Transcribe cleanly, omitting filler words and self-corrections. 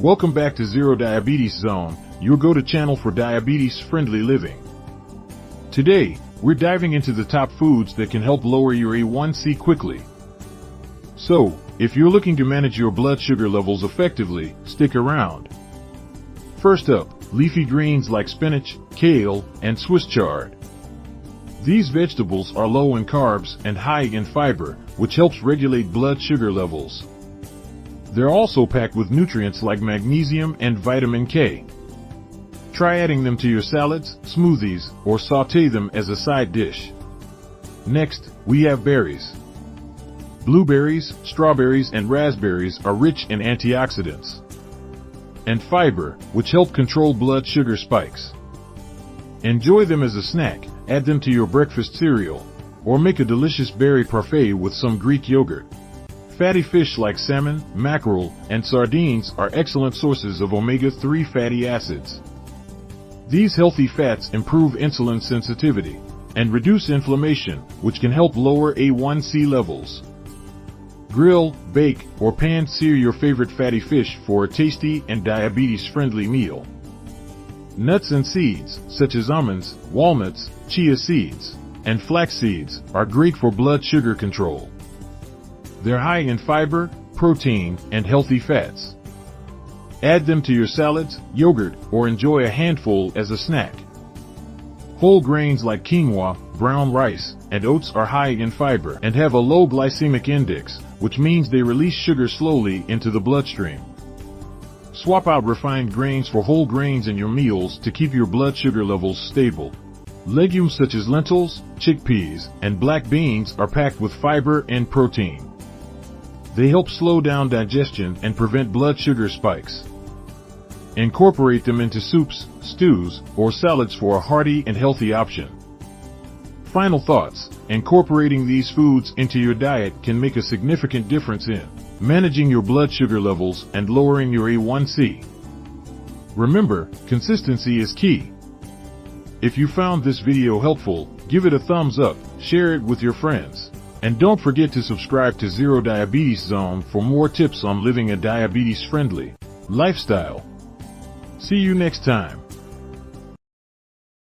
Welcome back to Zero Diabetes Zone, your go-to channel for diabetes-friendly living. Today, we're diving into the top foods that can help lower your A1c quickly. So, if you're looking to manage your blood sugar levels effectively, stick around. First up, leafy greens like spinach, kale, and Swiss chard. These vegetables are low in carbs and high in fiber, which helps regulate blood sugar levels. They're also packed with nutrients like magnesium and vitamin K. Try adding them to your salads, smoothies, or sauté them as a side dish. Next, we have berries. Blueberries, strawberries, and raspberries are rich in antioxidants and fiber, which help control blood sugar spikes. Enjoy them as a snack, add them to your breakfast cereal, or make a delicious berry parfait with some Greek yogurt. Fatty fish like salmon, mackerel, and sardines are excellent sources of omega-3 fatty acids. These healthy fats improve insulin sensitivity and reduce inflammation, which can help lower A1c levels. Grill, bake, or pan-sear your favorite fatty fish for a tasty and diabetes-friendly meal. Nuts and seeds, such as almonds, walnuts, chia seeds, and flax seeds, are great for blood sugar control. They're high in fiber, protein, and healthy fats. Add them to your salads, yogurt, or enjoy a handful as a snack. Whole grains like quinoa, brown rice, and oats are high in fiber and have a low glycemic index, which means they release sugar slowly into the bloodstream. Swap out refined grains for whole grains in your meals to keep your blood sugar levels stable. Legumes such as lentils, chickpeas, and black beans are packed with fiber and protein. They help slow down digestion and prevent blood sugar spikes. Incorporate them into soups, stews, or salads for a hearty and healthy option. Final thoughts: incorporating these foods into your diet can make a significant difference in managing your blood sugar levels and lowering your A1c. Remember, consistency is key. If you found this video helpful, give it a thumbs up, share it with your friends. And don't forget to subscribe to Zero Diabetes Zone for more tips on living a diabetes-friendly lifestyle. See you next time.